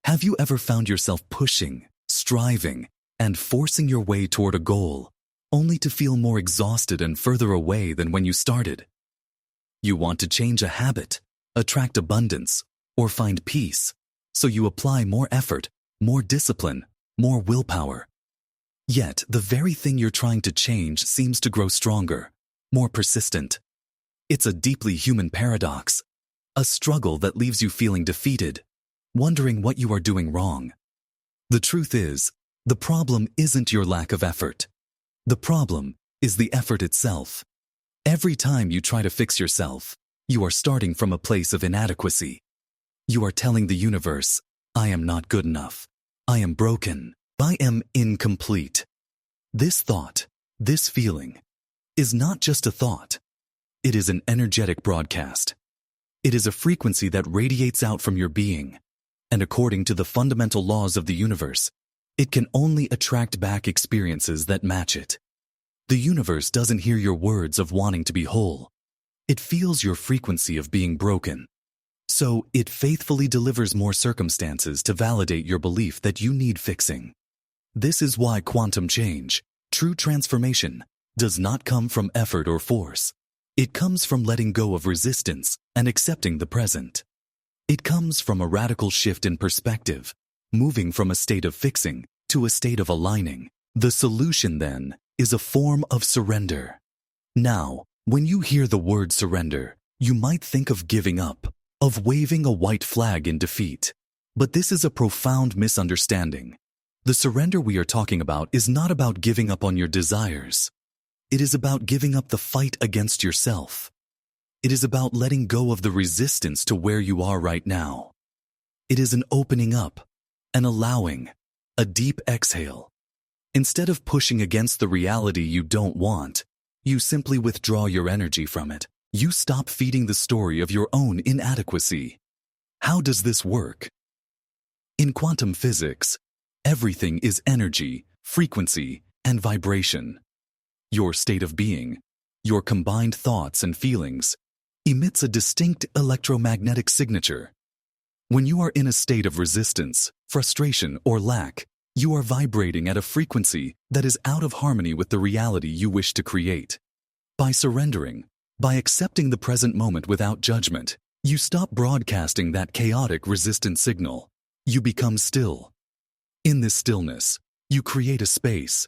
Have you ever found yourself pushing, striving, and forcing your way toward a goal, only to feel more exhausted and further away than when you started? You want to change a habit, attract abundance, or find peace, so you apply more effort, more discipline, more willpower. Yet, the very thing you're trying to change seems to grow stronger, more persistent. It's a deeply human paradox, a struggle that leaves you feeling defeated, wondering what you are doing wrong. The truth is, the problem isn't your lack of effort. The problem is the effort itself. Every time you try to fix yourself, you are starting from a place of inadequacy. You are telling the universe, I am not good enough. I am broken. I am incomplete. This thought, this feeling, is not just a thought. It is an energetic broadcast. It is a frequency that radiates out from your being, and according to the fundamental laws of the universe, it can only attract back experiences that match it. The universe doesn't hear your words of wanting to be whole. It feels your frequency of being broken. So it faithfully delivers more circumstances to validate your belief that you need fixing. This is why quantum change, true transformation, does not come from effort or force. It comes from letting go of resistance and accepting the present. It comes from a radical shift in perspective, moving from a state of fixing to a state of aligning. The solution, then, is a form of surrender. Now, when you hear the word surrender, you might think of giving up, of waving a white flag in defeat. But this is a profound misunderstanding. The surrender we are talking about is not about giving up on your desires. It is about giving up the fight against yourself. It is about letting go of the resistance to where you are right now. It is an opening up, an allowing, a deep exhale. Instead of pushing against the reality you don't want, you simply withdraw your energy from it. You stop feeding the story of your own inadequacy. How does this work? In quantum physics, everything is energy, frequency, and vibration. Your state of being, your combined thoughts and feelings, emits a distinct electromagnetic signature. When you are in a state of resistance, frustration, or lack, you are vibrating at a frequency that is out of harmony with the reality you wish to create. By surrendering, by accepting the present moment without judgment, you stop broadcasting that chaotic resistant signal. You become still. In this stillness, you create a space,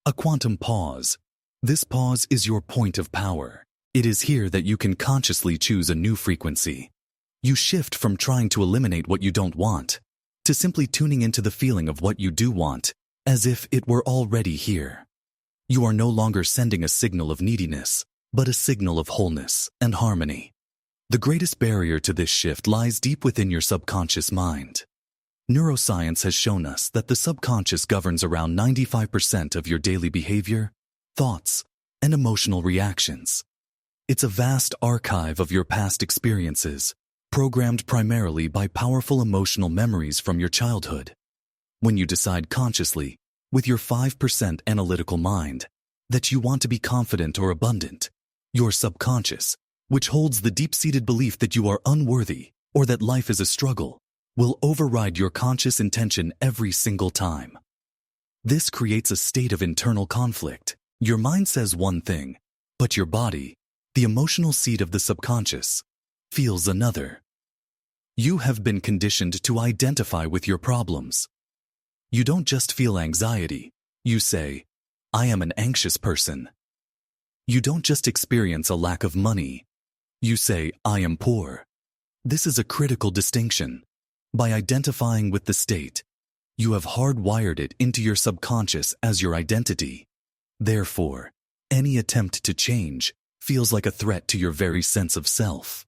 a quantum pause. This pause is your point of power. It is here that you can consciously choose a new frequency. You shift from trying to eliminate what you don't want, to simply tuning into the feeling of what you do want, as if it were already here. You are no longer sending a signal of neediness, but a signal of wholeness and harmony. The greatest barrier to this shift lies deep within your subconscious mind. Neuroscience has shown us that the subconscious governs around 95% of your daily behavior, thoughts, and emotional reactions. It's a vast archive of your past experiences, programmed primarily by powerful emotional memories from your childhood. When you decide consciously, with your 5% analytical mind, that you want to be confident or abundant, your subconscious, which holds the deep-seated belief that you are unworthy or that life is a struggle, will override your conscious intention every single time. This creates a state of internal conflict. Your mind says one thing, but your body, the emotional seat of the subconscious, feels another. You have been conditioned to identify with your problems. You don't just feel anxiety. You say, I am an anxious person. You don't just experience a lack of money. You say, I am poor. This is a critical distinction. By identifying with the state, you have hardwired it into your subconscious as your identity. Therefore, any attempt to change feels like a threat to your very sense of self.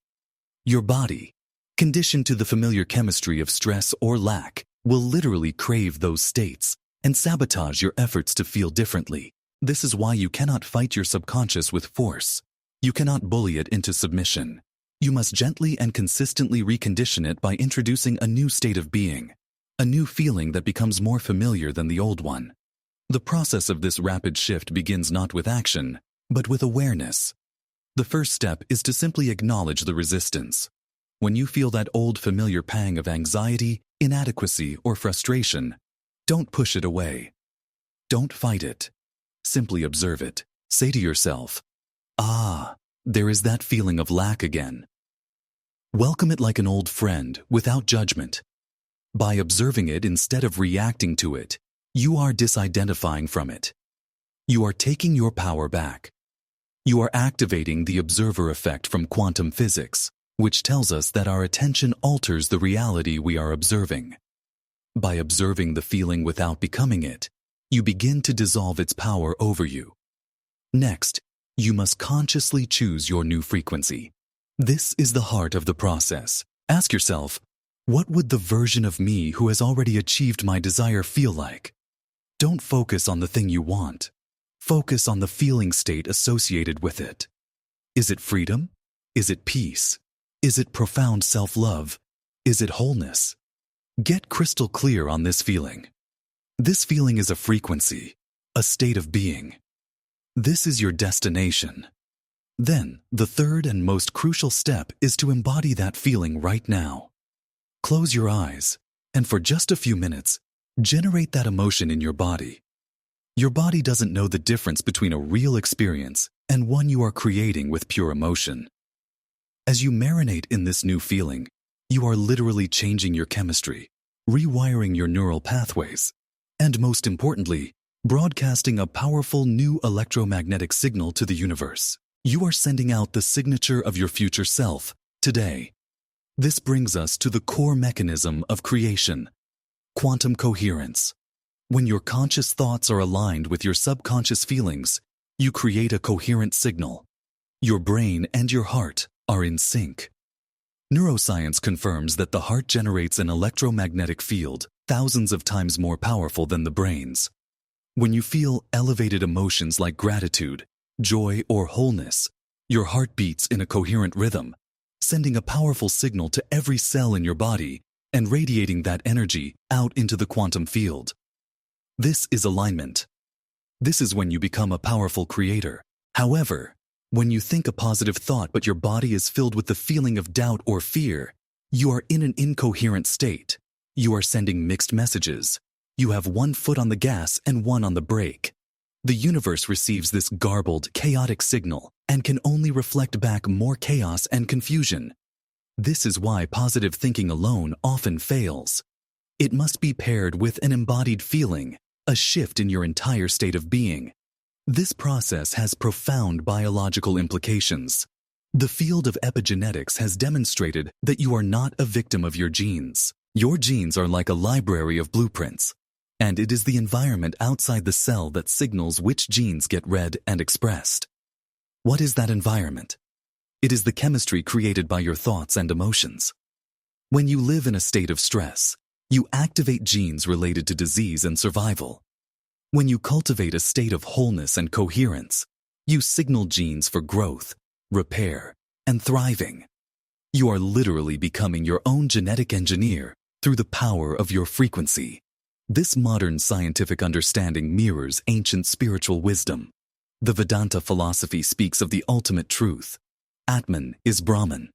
Your body, conditioned to the familiar chemistry of stress or lack, will literally crave those states and sabotage your efforts to feel differently. This is why you cannot fight your subconscious with force. You cannot bully it into submission. You must gently and consistently recondition it by introducing a new state of being, a new feeling that becomes more familiar than the old one. The process of this rapid shift begins not with action, but with awareness. The first step is to simply acknowledge the resistance. When you feel that old familiar pang of anxiety, inadequacy, or frustration, don't push it away. Don't fight it. Simply observe it. Say to yourself, "Ah, there is that feeling of lack again." Welcome it like an old friend, without judgment. By observing it instead of reacting to it, you are disidentifying from it. You are taking your power back. You are activating the observer effect from quantum physics, which tells us that our attention alters the reality we are observing. By observing the feeling without becoming it, you begin to dissolve its power over you. Next, you must consciously choose your new frequency. This is the heart of the process. Ask yourself, what would the version of me who has already achieved my desire feel like? Don't focus on the thing you want. Focus on the feeling state associated with it. Is it freedom? Is it peace? Is it profound self-love? Is it wholeness? Get crystal clear on this feeling. This feeling is a frequency, a state of being. This is your destination. Then, the third and most crucial step is to embody that feeling right now. Close your eyes, and for just a few minutes, generate that emotion in your body. Your body doesn't know the difference between a real experience and one you are creating with pure emotion. As you marinate in this new feeling, you are literally changing your chemistry, rewiring your neural pathways, and most importantly, broadcasting a powerful new electromagnetic signal to the universe. You are sending out the signature of your future self today. This brings us to the core mechanism of creation, quantum coherence. When your conscious thoughts are aligned with your subconscious feelings, you create a coherent signal. Your brain and your heart are in sync. Neuroscience confirms that the heart generates an electromagnetic field thousands of times more powerful than the brain's. When you feel elevated emotions like gratitude, joy, or wholeness, your heart beats in a coherent rhythm, sending a powerful signal to every cell in your body and radiating that energy out into the quantum field. This is alignment. This is when you become a powerful creator. However, when you think a positive thought but your body is filled with the feeling of doubt or fear, you are in an incoherent state. You are sending mixed messages. You have one foot on the gas and one on the brake. The universe receives this garbled, chaotic signal and can only reflect back more chaos and confusion. This is why positive thinking alone often fails. It must be paired with an embodied feeling, a shift in your entire state of being. This process has profound biological implications. The field of epigenetics has demonstrated that you are not a victim of your genes. Your genes are like a library of blueprints, and it is the environment outside the cell that signals which genes get read and expressed. What is that environment? It is the chemistry created by your thoughts and emotions. When you live in a state of stress, you activate genes related to disease and survival. When you cultivate a state of wholeness and coherence, you signal genes for growth, repair, and thriving. You are literally becoming your own genetic engineer through the power of your frequency. This modern scientific understanding mirrors ancient spiritual wisdom. The Vedanta philosophy speaks of the ultimate truth. Atman is Brahman.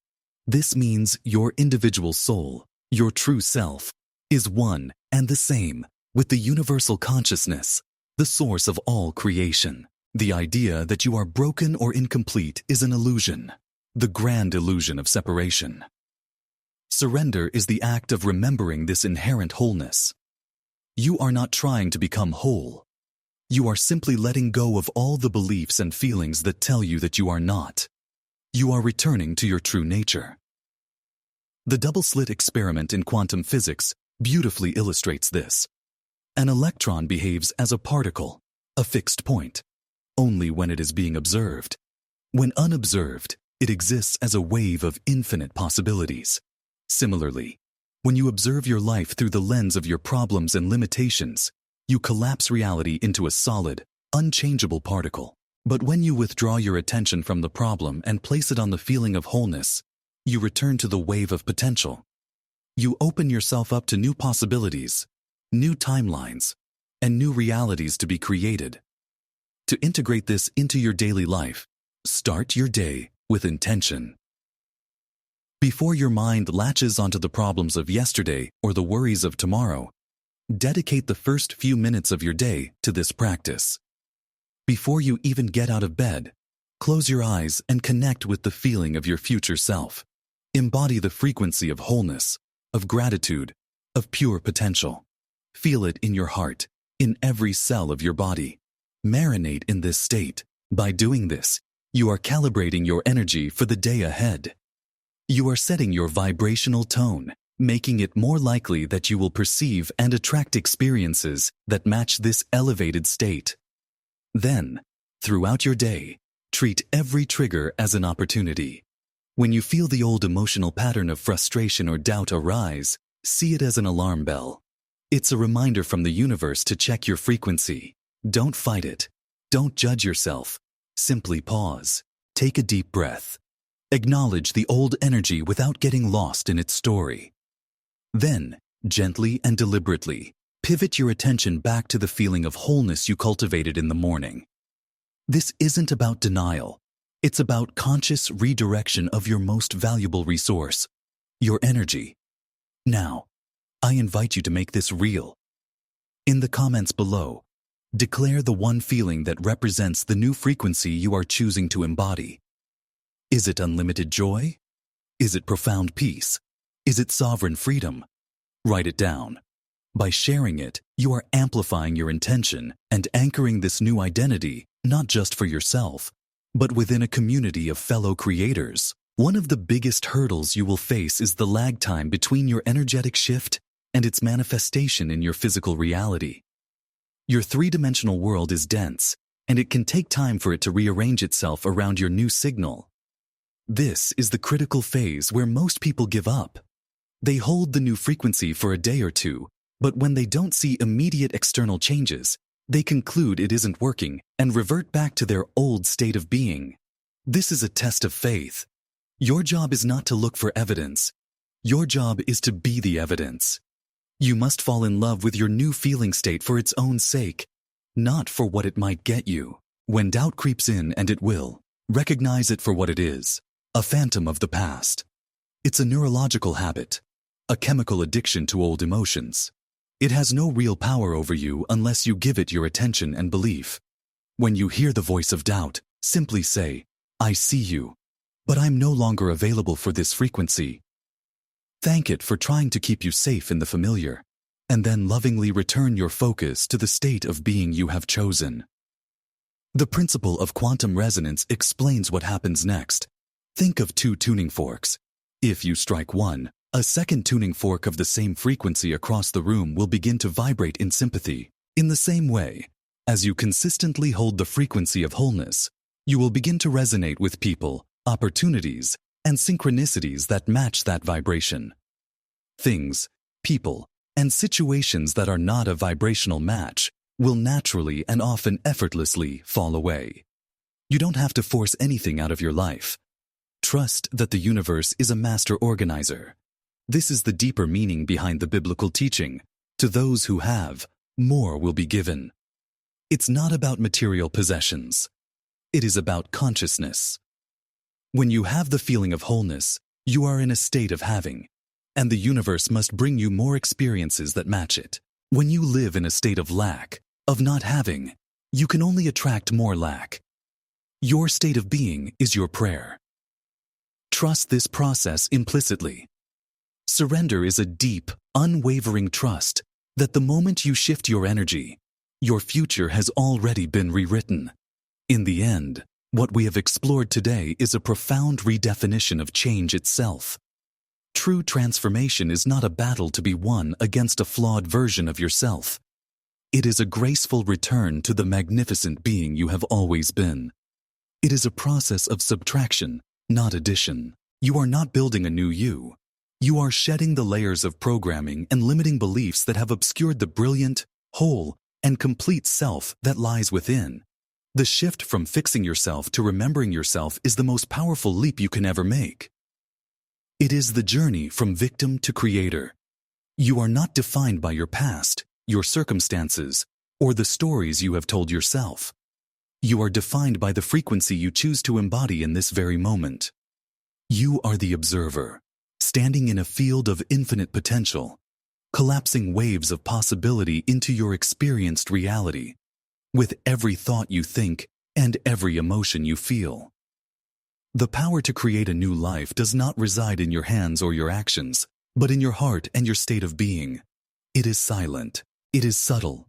This means your individual soul, your true self, is one and the same with the universal consciousness, the source of all creation. The idea that you are broken or incomplete is an illusion, the grand illusion of separation. Surrender is the act of remembering this inherent wholeness. You are not trying to become whole. You are simply letting go of all the beliefs and feelings that tell you that you are not. You are returning to your true nature. The double-slit experiment in quantum physics beautifully illustrates this. An electron behaves as a particle, a fixed point, only when it is being observed. When unobserved, it exists as a wave of infinite possibilities. Similarly, when you observe your life through the lens of your problems and limitations, you collapse reality into a solid, unchangeable particle. But when you withdraw your attention from the problem and place it on the feeling of wholeness, you return to the wave of potential. You open yourself up to new possibilities, new timelines, and new realities to be created. To integrate this into your daily life, start your day with intention. Before your mind latches onto the problems of yesterday or the worries of tomorrow, dedicate the first few minutes of your day to this practice. Before you even get out of bed, close your eyes and connect with the feeling of your future self. Embody the frequency of wholeness, of gratitude, of pure potential. Feel it in your heart, in every cell of your body. Marinate in this state. By doing this, you are calibrating your energy for the day ahead. You are setting your vibrational tone, making it more likely that you will perceive and attract experiences that match this elevated state. Then, throughout your day, treat every trigger as an opportunity. When you feel the old emotional pattern of frustration or doubt arise, see it as an alarm bell. It's a reminder from the universe to check your frequency. Don't fight it. Don't judge yourself. Simply pause. Take a deep breath. Acknowledge the old energy without getting lost in its story. Then, gently and deliberately, pivot your attention back to the feeling of wholeness you cultivated in the morning. This isn't about denial. It's about conscious redirection of your most valuable resource, your energy. Now, I invite you to make this real. In the comments below, declare the one feeling that represents the new frequency you are choosing to embody. Is it unlimited joy? Is it profound peace? Is it sovereign freedom? Write it down. By sharing it, you are amplifying your intention and anchoring this new identity not just for yourself, but within a community of fellow creators. One of the biggest hurdles you will face is the lag time between your energetic shift and its manifestation in your physical reality. Your three-dimensional world is dense, and it can take time for it to rearrange itself around your new signal. This is the critical phase where most people give up. They hold the new frequency for a day or two, but when they don't see immediate external changes, they conclude it isn't working and revert back to their old state of being. This is a test of faith. Your job is not to look for evidence. Your job is to be the evidence. You must fall in love with your new feeling state for its own sake, not for what it might get you. When doubt creeps in, and it will, recognize it for what it is, a phantom of the past. It's a neurological habit, a chemical addiction to old emotions. It has no real power over you unless you give it your attention and belief. When you hear the voice of doubt, simply say, I see you, but I'm no longer available for this frequency. Thank it for trying to keep you safe in the familiar, and then lovingly return your focus to the state of being you have chosen. The principle of quantum resonance explains what happens next. Think of two tuning forks. If you strike one, a second tuning fork of the same frequency across the room will begin to vibrate in sympathy. In the same way, as you consistently hold the frequency of wholeness, you will begin to resonate with people, opportunities, and synchronicities that match that vibration. Things, people, and situations that are not a vibrational match will naturally and often effortlessly fall away. You don't have to force anything out of your life. Trust that the universe is a master organizer. This is the deeper meaning behind the biblical teaching. To those who have, more will be given. It's not about material possessions. It is about consciousness. When you have the feeling of wholeness, you are in a state of having, and the universe must bring you more experiences that match it. When you live in a state of lack, of not having, you can only attract more lack. Your state of being is your prayer. Trust this process implicitly. Surrender is a deep, unwavering trust that the moment you shift your energy, your future has already been rewritten. In the end, what we have explored today is a profound redefinition of change itself. True transformation is not a battle to be won against a flawed version of yourself. It is a graceful return to the magnificent being you have always been. It is a process of subtraction, not addition. You are not building a new you. You are shedding the layers of programming and limiting beliefs that have obscured the brilliant, whole, and complete self that lies within. The shift from fixing yourself to remembering yourself is the most powerful leap you can ever make. It is the journey from victim to creator. You are not defined by your past, your circumstances, or the stories you have told yourself. You are defined by the frequency you choose to embody in this very moment. You are the observer, standing in a field of infinite potential, collapsing waves of possibility into your experienced reality, with every thought you think and every emotion you feel. The power to create a new life does not reside in your hands or your actions, but in your heart and your state of being. It is silent, it is subtle,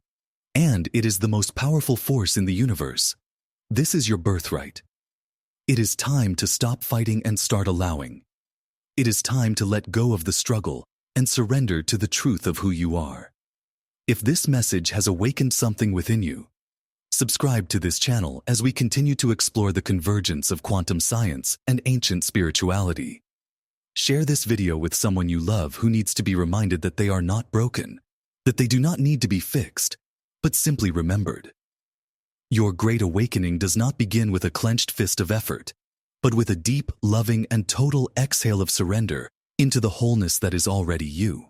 and it is the most powerful force in the universe. This is your birthright. It is time to stop fighting and start allowing. It is time to let go of the struggle and surrender to the truth of who you are. If this message has awakened something within you, subscribe to this channel as we continue to explore the convergence of quantum science and ancient spirituality. Share this video with someone you love who needs to be reminded that they are not broken, that they do not need to be fixed, but simply remembered. Your great awakening does not begin with a clenched fist of effort, but with a deep, loving, and total exhale of surrender into the wholeness that is already you.